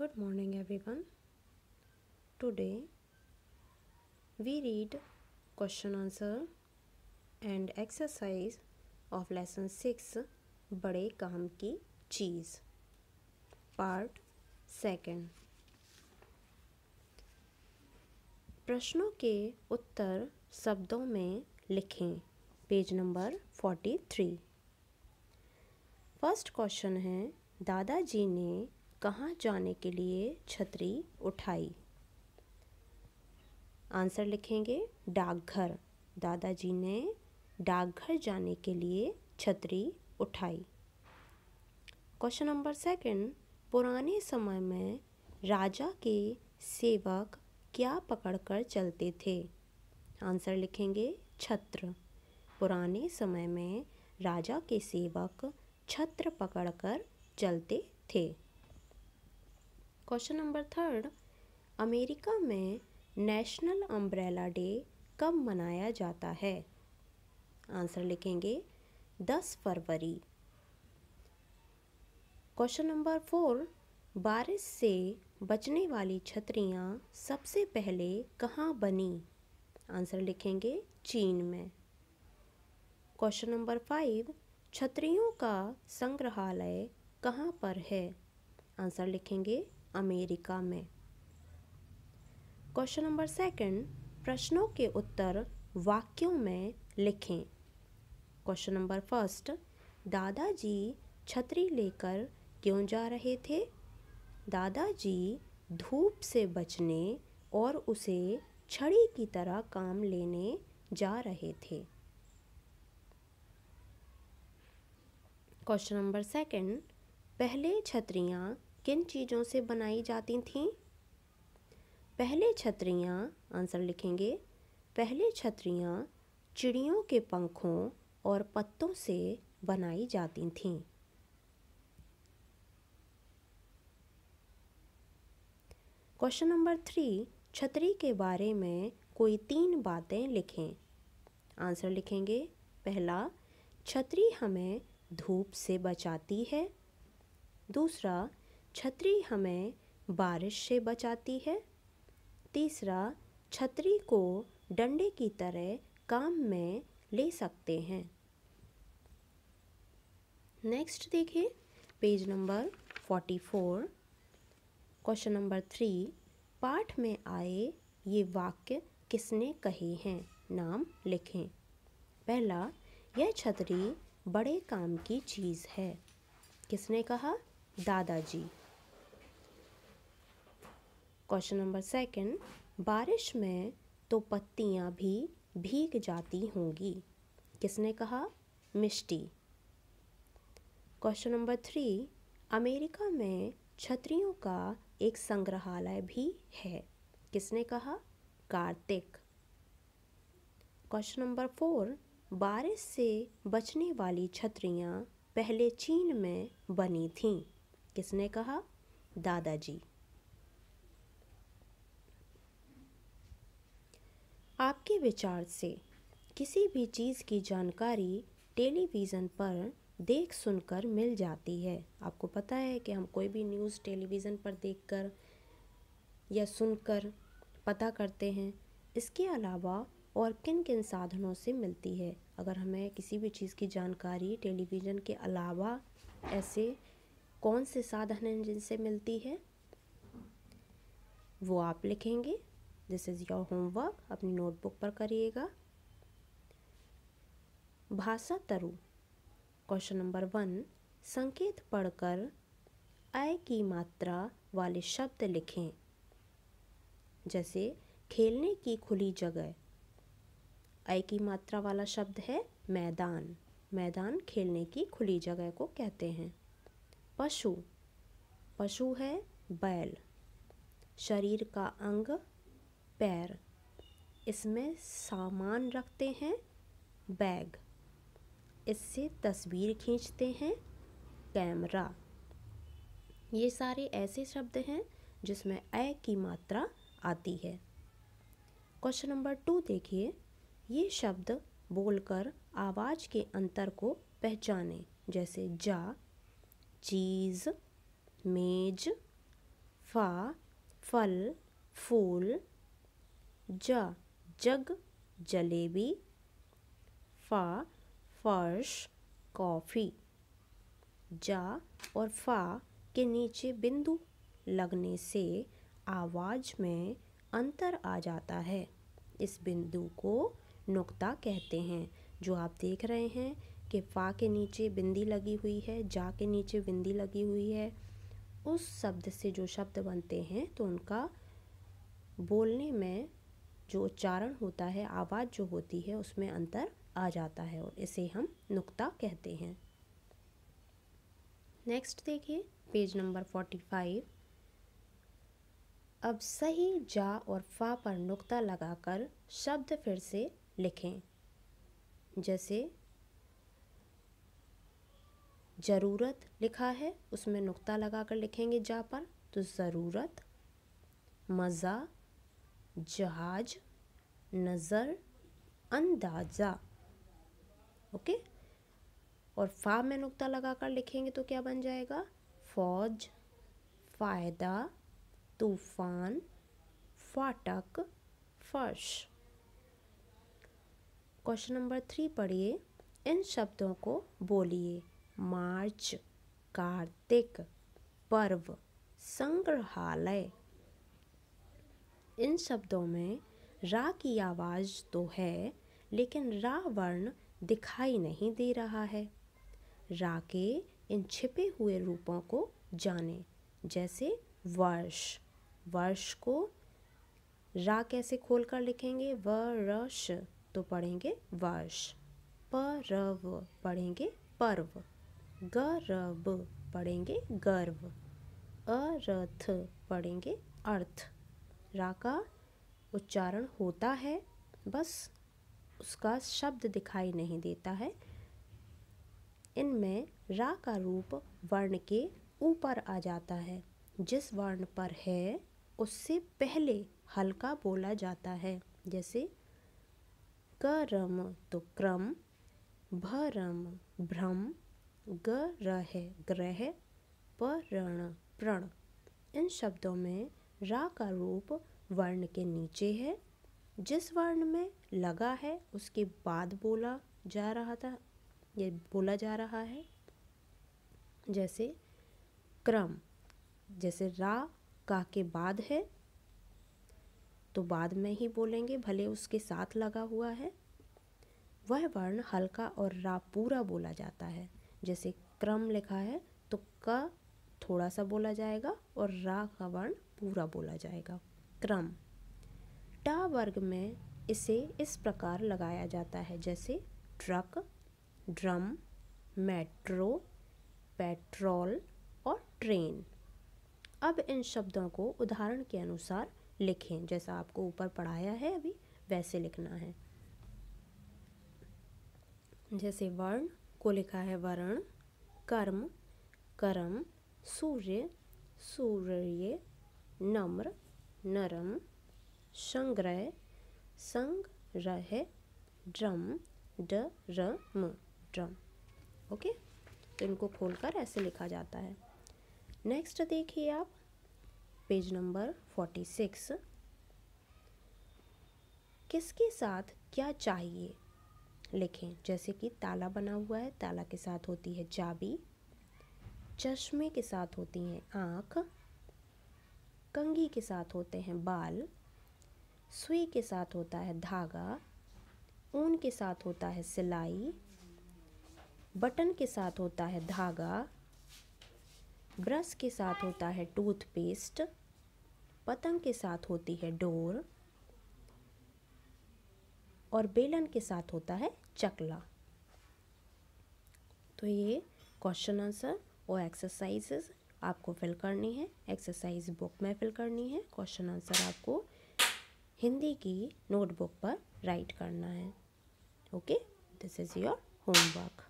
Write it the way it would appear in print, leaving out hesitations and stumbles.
Good morning, everyone. Today we read question answer and exercise of lesson 6 बड़े काम की चीज़ part second. प्रश्नों के उत्तर शब्दों में लिखें। Page number 43। फर्स्ट क्वेश्चन है, दादाजी ने कहाँ जाने के लिए छतरी उठाई? आंसर लिखेंगे डाकघर। दादाजी ने डाकघर जाने के लिए छतरी उठाई। क्वेश्चन नंबर सेकंड, पुराने समय में राजा के सेवक क्या पकड़कर चलते थे? आंसर लिखेंगे छत्र। पुराने समय में राजा के सेवक छत्र पकड़कर चलते थे। क्वेश्चन नंबर थर्ड, अमेरिका में नेशनल अम्ब्रेला डे कब मनाया जाता है? आंसर लिखेंगे 10 फरवरी। क्वेश्चन नंबर 4, बारिश से बचने वाली छतरियाँ सबसे पहले कहाँ बनी? आंसर लिखेंगे चीन में। क्वेश्चन नंबर 5, छतरियों का संग्रहालय कहाँ पर है? आंसर लिखेंगे अमेरिका में। क्वेश्चन नंबर सेकंड, प्रश्नों के उत्तर वाक्यों में लिखें। क्वेश्चन नंबर फर्स्ट, दादाजी छतरी लेकर क्यों जा रहे थे? दादाजी धूप से बचने और उसे छड़ी की तरह काम लेने जा रहे थे। क्वेश्चन नंबर सेकंड, पहले छतरियाँ किन चीज़ों से बनाई जाती थीं? पहले छतरियाँ, आंसर लिखेंगे पहले छतरियाँ चिड़ियों के पंखों और पत्तों से बनाई जाती थीं। क्वेश्चन नंबर 3, छतरी के बारे में कोई 3 बातें लिखें। आंसर लिखेंगे पहला, छतरी हमें धूप से बचाती है। दूसरा, छतरी हमें बारिश से बचाती है। तीसरा, छतरी को डंडे की तरह काम में ले सकते हैं। नेक्स्ट देखिए, पेज नंबर 44। क्वेश्चन नंबर 3, पाठ में आए ये वाक्य किसने कहे हैं? नाम लिखें। पहला, यह छतरी बड़े काम की चीज़ है। किसने कहा? दादाजी। क्वेश्चन नंबर सेकंड, बारिश में तो पत्तियाँ भी भीग जाती होंगी। किसने कहा? मिष्टी। क्वेश्चन नंबर 3, अमेरिका में छतरियों का एक संग्रहालय भी है। किसने कहा? कार्तिक। क्वेश्चन नंबर 4, बारिश से बचने वाली छतरियाँ पहले चीन में बनी थीं। किसने कहा? दादाजी। आपके विचार से किसी भी चीज़ की जानकारी टेलीविज़न पर देख सुनकर मिल जाती है। आपको पता है कि हम कोई भी न्यूज़ टेलीविज़न पर देखकर या सुनकर पता करते हैं। इसके अलावा और किन किन साधनों से मिलती है? अगर हमें किसी भी चीज़ की जानकारी टेलीविज़न के अलावा ऐसे कौन से साधन हैं जिनसे मिलती है, वो आप लिखेंगे। दिस इज़ योर होमवर्क, अपनी नोटबुक पर करिएगा। भाषा तरु। क्वेश्चन नंबर 1, संकेत पढ़कर अ की मात्रा वाले शब्द लिखें। जैसे खेलने की खुली जगह, अ की मात्रा वाला शब्द है मैदान। मैदान खेलने की खुली जगह को कहते हैं। पशु, पशु है बैल। शरीर का अंग पैर, इसमें सामान रखते हैं बैग। इससे तस्वीर खींचते हैं कैमरा। ये सारे ऐसे शब्द हैं जिसमें अ की मात्रा आती है। क्वेश्चन नंबर 2 देखिए, ये शब्द बोलकर आवाज़ के अंतर को पहचानें। जैसे जा, चीज़, मेज, फा फल फूल, जा जग जलेबी, फा फर्श कॉफ़ी। जा और फा के नीचे बिंदु लगने से आवाज़ में अंतर आ जाता है। इस बिंदु को नुक्ता कहते हैं। जो आप देख रहे हैं कि फा के नीचे बिंदी लगी हुई है, जा के नीचे बिंदी लगी हुई है, उस शब्द से जो शब्द बनते हैं तो उनका बोलने में जो उच्चारण होता है, आवाज़ जो होती है, उसमें अंतर आ जाता है और इसे हम नुक्ता कहते हैं। नेक्स्ट देखिए पेज नंबर 45। अब सही जा और फा पर नुक्ता लगाकर शब्द फिर से लिखें। जैसे ज़रूरत लिखा है, उसमें नुक्ता लगाकर लिखेंगे जा पर, तो ज़रूरत। मज़ा, जहाज, नज़र, अंदाज़ा। ओके। और फा में नुक्ता लगाकर लिखेंगे तो क्या बन जाएगा? फौज, फ़ायदा, तूफान, फाटक, फर्श। क्वेश्चन नंबर 3 पढ़िए। इन शब्दों को बोलिए। मार्च, कार्तिक, पर्व, संग्रहालय। इन शब्दों में रा की आवाज़ तो है, लेकिन रा वर्ण दिखाई नहीं दे रहा है। रा के इन छिपे हुए रूपों को जानें। जैसे वर्ष, वर्ष को रा कैसे खोलकर लिखेंगे? वर्ष तो पढ़ेंगे वर्ष। परव पढ़ेंगे पर्व। गर्व पढ़ेंगे गर्व। अर्थ पढ़ेंगे अर्थ। रा का उच्चारण होता है, बस उसका शब्द दिखाई नहीं देता है। इनमें रा का रूप वर्ण के ऊपर आ जाता है। जिस वर्ण पर है उससे पहले हल्का बोला जाता है। जैसे करम तो क्रम, भरम भ्रम, ग्रह ग्रह, परण प्रण। इन शब्दों में रा का रूप वर्ण के नीचे है। जिस वर्ण में लगा है उसके बाद बोला जा रहा है। जैसे क्रम, जैसे रा का के बाद है तो बाद में ही बोलेंगे, भले उसके साथ लगा हुआ है। वह वर्ण हल्का और रा पूरा बोला जाता है। जैसे क्रम लिखा है तो क थोड़ा सा बोला जाएगा और रा का वर्ण पूरा बोला जाएगा। क्रम। टा वर्ग में इसे इस प्रकार लगाया जाता है। जैसे ट्रक, ड्रम, मेट्रो, पेट्रोल और ट्रेन। अब इन शब्दों को उदाहरण के अनुसार लिखें। जैसा आपको ऊपर पढ़ाया है अभी वैसे लिखना है। जैसे वर्ण को लिखा है वर्ण, कर्म, करम, सूर्य, सूर्य, नम्र, नरम, संग्रह, संग्रह, ड्रम, डरम, ड्रम। ओके, तो इनको खोलकर ऐसे लिखा जाता है। नेक्स्ट देखिए आप पेज नंबर 46। किसके साथ क्या चाहिए लिखें। जैसे कि ताला बना हुआ है, ताला के साथ होती है चाबी, चश्मे के साथ होती हैं आँख, कंघी के साथ होते हैं बाल, सुई के साथ होता है धागा, ऊन के साथ होता है सिलाई, बटन के साथ होता है धागा, ब्रश के साथ होता है टूथपेस्ट, पतंग के साथ होती है डोर और बेलन के साथ होता है चकला। तो ये क्वेश्चन आंसर और एक्सरसाइजेस आपको फिल करनी है। एक्सरसाइज बुक में फिल करनी है। क्वेश्चन आंसर आपको हिंदी की नोटबुक पर राइट करना है। Okay, this is your homework.